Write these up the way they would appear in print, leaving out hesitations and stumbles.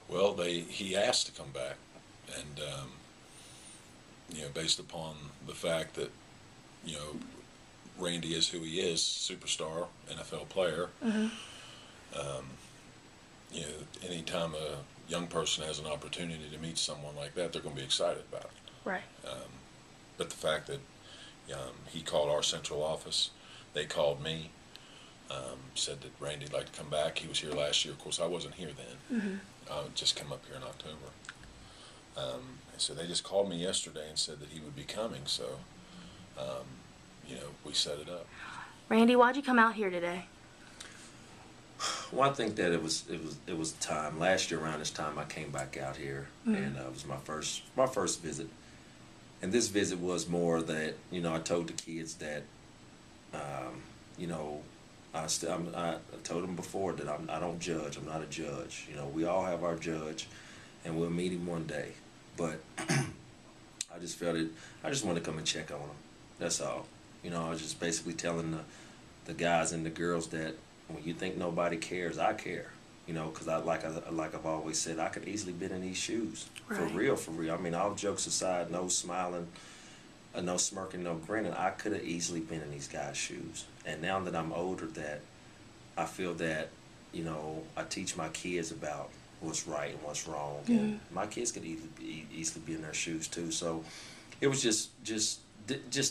Well, he asked to come back, and based upon the fact that you know Randy is who he is, superstar NFL player. Mm-hmm. Um, Anytime a young person has an opportunity to meet someone like that, they're going to be excited about it. Right. But the fact that he called our central office, they called me, said that Randy'd like to come back. He was here last year. Of course, I wasn't here then. Mm-hmm. I would just come up here in October. So they just called me yesterday and said that he would be coming. So, we set it up. Randy, why'd you come out here today? Well, I think that it was time. Last year around this time, I came back out here, and it was my first visit. And this visit was more that I told the kids that I told them before that I don't judge. I'm not a judge. We all have our judge, and we'll meet him one day. But I just felt it. I just wanted to come and check on him. That's all. I was just basically telling the guys and the girls that when you think nobody cares, I care. Because like I've always said, I could easily been in these shoes. Right. For real. I mean, all jokes aside, no smiling, no smirking, no grinning. I could have easily been in these guys' shoes. And now that I'm older, that I feel that I teach my kids about what's right and what's wrong, and my kids could easily be in their shoes too. So it was just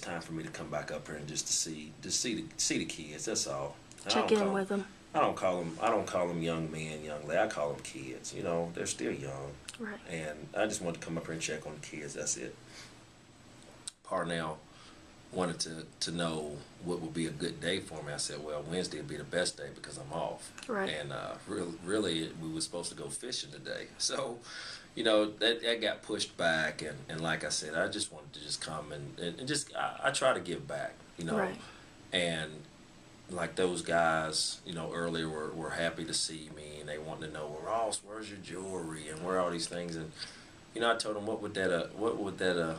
time for me to come back up here and just to see the kids. That's all. Check in with them. I don't call them young men, young ladies. I call them kids. They're still young. Right. And I just wanted to come up here and check on the kids. That's it. Parnell wanted to know what would be a good day for me. I said, well, Wednesday would be the best day because I'm off. Right. And really, we were supposed to go fishing today. So, that got pushed back. And like I said, I just wanted to just come and just, I try to give back, Right. And like those guys, earlier were happy to see me, and they wanted to know, well, Ross, where's your jewelry and where are all these things? And I told them what would that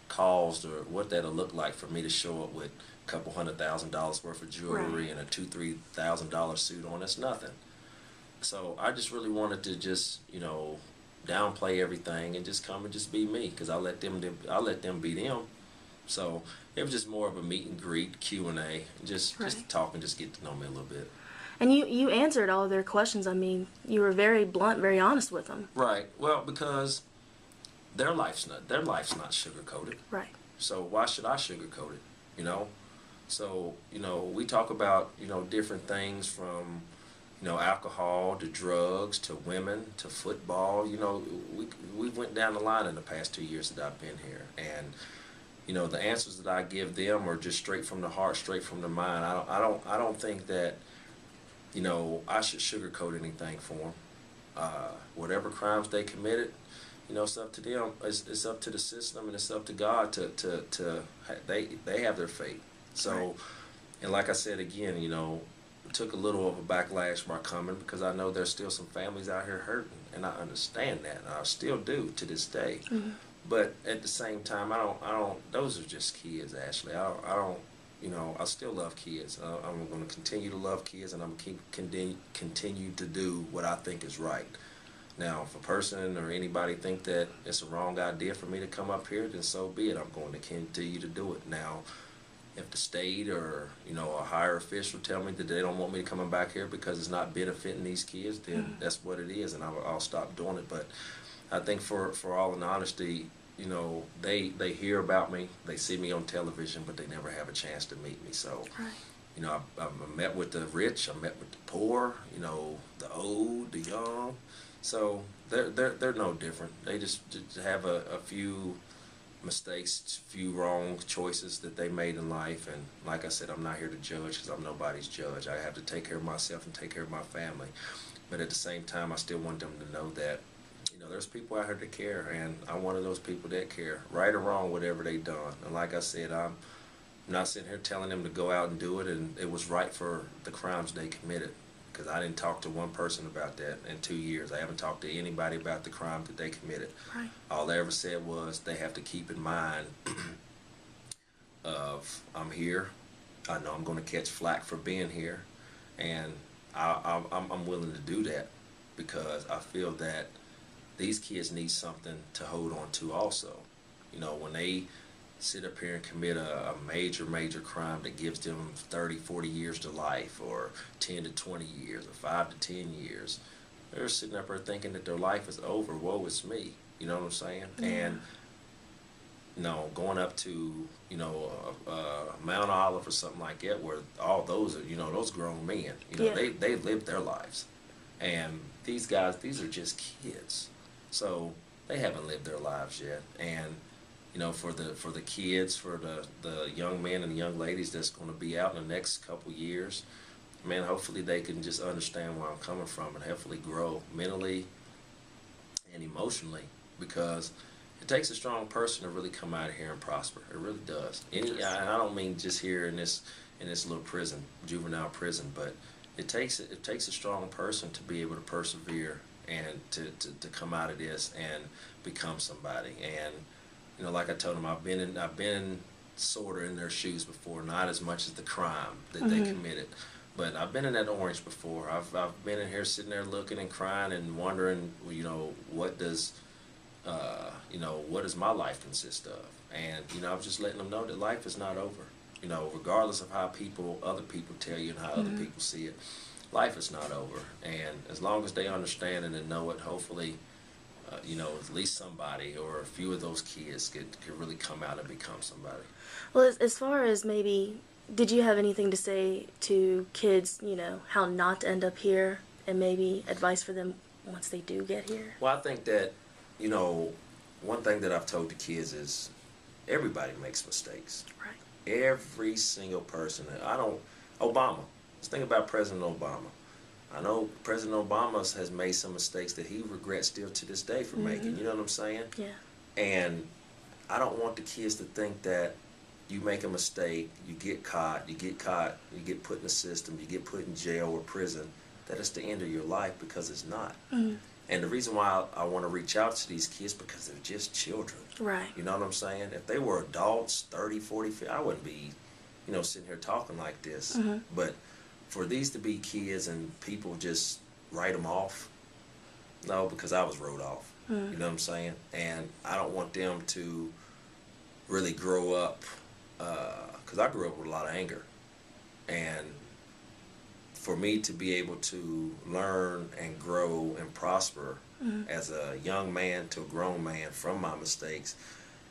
caused, or what that'll look like for me to show up with a couple $100,000 worth of jewelry, right, and a $2,000-3,000 suit on. That's nothing. So I just really wanted to just downplay everything and just come and just be me, because I let them be them. So it was just more of a meet and greet, Q&A, just right, just to talk and just get to know me a little bit. And you answered all of their questions. I mean, you were very blunt, very honest with them. Right. Well, because their life's not sugar coated. Right. So why should I sugarcoat it? So we talk about different things, from alcohol to drugs to women to football. We went down the line in the past 2 years that I've been here, and the answers that I give them are just straight from the heart, straight from the mind. I don't think that I should sugarcoat anything for them. Whatever crimes they committed, it's up to them. It's up to the system, and it's up to God to they have their fate. So, right, and like I said again, it took a little of a backlash for my coming, because I know there's still some families out here hurting, and I understand that, and I still do to this day. Mm-hmm. But at the same time, I don't. Those are just kids, Ashley. I don't. I still love kids. I'm going to continue to love kids, and I'm going to continue to do what I think is right. Now, if a person or anybody think that it's a wrong idea for me to come up here, then so be it. I'm going to continue to do it. Now, if the state or a higher official tell me that they don't want me coming back here because it's not benefiting these kids, then that's what it is, and I'll stop doing it. But I think for all in honesty, they hear about me, they see me on television, but they never have a chance to meet me. So, right, I met with the rich, I met with the poor, the old, the young. So they're no different. They just have a few mistakes, few wrong choices that they made in life. And like I said, I'm not here to judge, because I'm nobody's judge. I have to take care of myself and take care of my family. But at the same time, I still want them to know that there's people out here that care, and I'm one of those people that care, right or wrong, whatever they done. And like I said, I'm not sitting here telling them to go out and do it, and it was right for the crimes they committed, because I didn't talk to one person about that in 2 years. I haven't talked to anybody about the crime that they committed. right, All they ever said was they have to keep in mind of, I'm here, I know I'm going to catch flack for being here, and I'm willing to do that. because I feel that these kids need something to hold on to also. You know, when they sit up here and commit a major crime that gives them 30, 40 years to life, or 10 to 20 years, or 5 to 10 years, they're sitting up there thinking that their life is over. Woe is me. You know what I'm saying? Yeah. And, you know, going up to, you know, Mount Olive or something like that, where all those are, you know, those grown men, you know, Yeah. they lived their lives. And these guys, these are just kids. So they haven't lived their lives yet. And, you know, for the kids, for the young men and the young ladies that's going to be out in the next couple years, man, hopefully they can just understand where I'm coming from and hopefully grow mentally and emotionally, because it takes a strong person to really come out of here and prosper. It really does. And I don't mean just here in this little prison, juvenile prison, but it takes a strong person to be able to persevere and to come out of this and become somebody. And, you know, like I told them, I've been sort of in their shoes before, not as much as the crime that they committed, but I've been in that orange before. I've been in here sitting there looking and crying and wondering, you know, what does my life consist of? And, you know, I was just letting them know that life is not over. You know, regardless of how other people tell you and how other people see it, life is not over. And as long as they understand it and know it, hopefully, you know, at least somebody or a few of those kids could really come out and become somebody. Well, as far as maybe, did you have anything to say to kids, you know, how not to end up here, and maybe advice for them once they do get here? Well, I think that, you know, one thing that I've told the kids is everybody makes mistakes. Right. Every single person. Obama. Let's think about President Obama. I know President Obama has made some mistakes that he regrets still to this day for making. You know what I'm saying? Yeah. And I don't want the kids to think that you make a mistake, you get caught, you get put in the system, you get put in jail or prison, that it's the end of your life, because it's not. And the reason why I want to reach out to these kids, because they're just children. Right. You know what I'm saying? If they were adults, 30, 40, 50, I wouldn't be, you know, sitting here talking like this. But for these to be kids and people just write them off, no, because I was wrote off. You know what I'm saying? And I don't want them to really grow up, because I grew up with a lot of anger. And for me to be able to learn and grow and prosper as a young man to a grown man from my mistakes,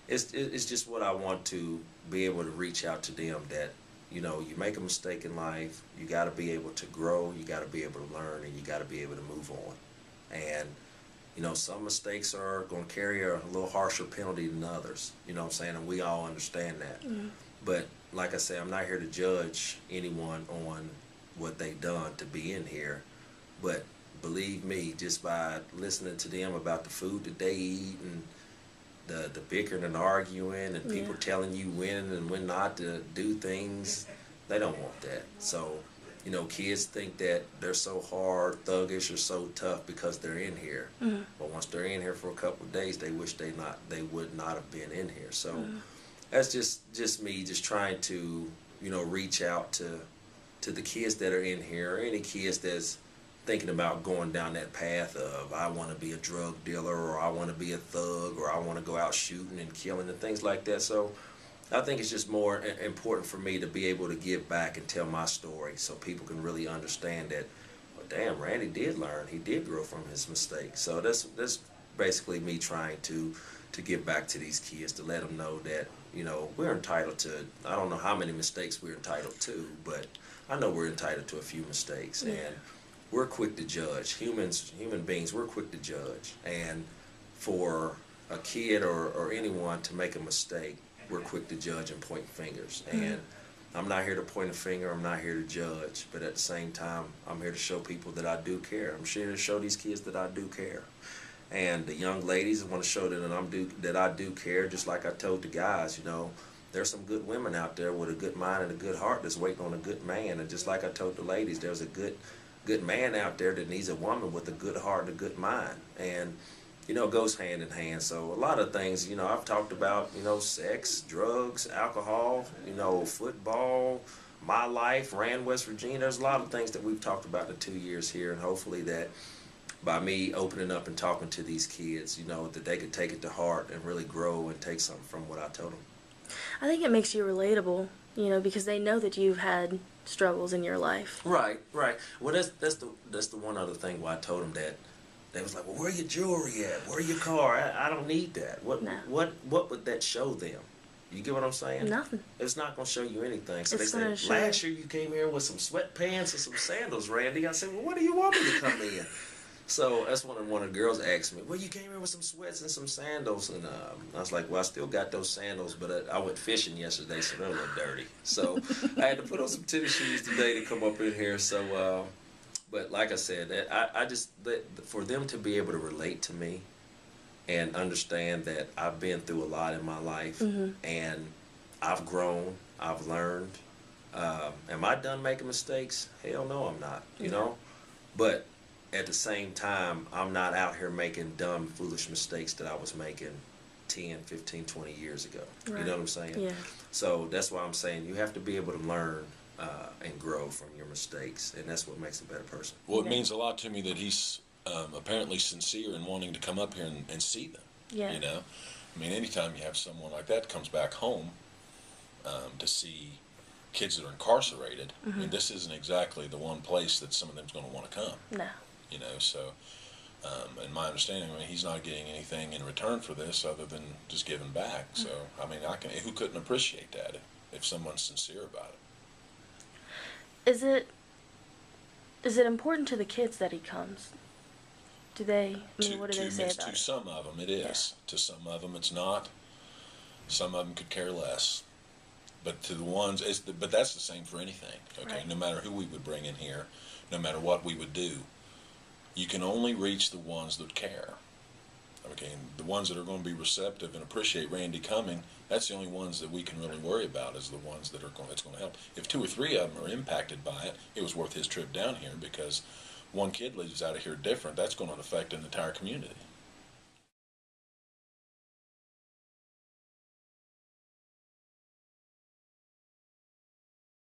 it's just what I want to be able to reach out to them, that, you know, you make a mistake in life, you got to be able to grow, you got to be able to learn, and you got to be able to move on. And, you know, some mistakes are going to carry a little harsher penalty than others, you know what I'm saying, and we all understand that. But like I say, I'm not here to judge anyone on what they've done to be in here, but believe me, just by listening to them about the food that they eat and the bickering and arguing and people telling you when and when not to do things, they don't want that. So, you know, kids think that they're so hard, thuggish, or so tough because they're in here. But once they're in here for a couple of days, they wish they would not have been in here. So that's just me just trying to, you know, reach out to the kids that are in here, or any kids that's thinking about going down that path of, I want to be a drug dealer, or I want to be a thug, or I want to go out shooting and killing and things like that. So I think it's just more important for me to be able to give back and tell my story, so people can really understand that, well, damn, Randy did learn. He did grow from his mistakes. So that's basically me trying to give back to these kids, to let them know that, you know, we're entitled to, I don't know how many mistakes we're entitled to, but I know we're entitled to a few mistakes. And we're quick to judge. Human beings, we're quick to judge. And for a kid or anyone to make a mistake, we're quick to judge and point fingers. And I'm not here to point a finger, I'm not here to judge, but at the same time, I'm here to show people that I do care. I'm here to show these kids that I do care. And the young ladies, I want to show that I do care, just like I told the guys, you know, there's some good women out there with a good mind and a good heart that's waiting on a good man. And just like I told the ladies, there's a good man out there that needs a woman with a good heart and a good mind. And, you know, it goes hand in hand. So a lot of things, you know, I've talked about, you know, sex, drugs, alcohol, you know, football, my life, ran West Virginia. There's a lot of things that we've talked about in the 2 years here, and hopefully that, by me opening up and talking to these kids, you know, that they could take it to heart and really grow and take something from what I told them. I think it makes you relatable, you know, because they know that you've had struggles in your life. Right, right. Well, that's the one other thing why I told them that. They was like, well, where your jewelry at? Where your car? I don't need that. No. What would that show them? You get what I'm saying? Nothing. It's not going to show you anything. So It's they gonna said, show- last year you came here with some sweatpants and some sandals, Randy. I said, well, what do you want me to come in? So that's when one of the girls asked me, well, you came here with some sweats and some sandals. And I was like, well, I still got those sandals, but I went fishing yesterday, so they're a little dirty. So I had to put on some tennis shoes today to come up in here. So, but like I said, I just, for them to be able to relate to me and understand that I've been through a lot in my life, and I've grown, I've learned. Am I done making mistakes? Hell no, I'm not, you know? But at the same time, I'm not out here making dumb, foolish mistakes that I was making 10, 15, 20 years ago. Right. You know what I'm saying? Yeah. So that's why I'm saying you have to be able to learn and grow from your mistakes, and that's what makes a better person. Well, it Yeah. means a lot to me that he's apparently sincere in wanting to come up here and see them. Yeah. You know, I mean, anytime you have someone like that comes back home to see kids that are incarcerated, I mean, this isn't exactly the one place that some of them's going to want to come. No. You know, so in my understanding, I mean, he's not getting anything in return for this other than just giving back. So, I mean, who couldn't appreciate that if someone's sincere about it? Is it important to the kids that he comes? Do they? I mean, what do they say about To it? some of them, it is. To some of them, it's not. Some of them could care less. But to the ones, but that's the same for anything. Okay, Right. no matter who we would bring in here, no matter what we would do, you can only reach the ones that care. Okay, and the ones that are going to be receptive and appreciate Randy coming, that's the only ones that we can really worry about, is the ones that it's going to help. If 2 or 3 of them are impacted by it, it was worth his trip down here, because one kid leaves out of here different, that's going to affect an entire community.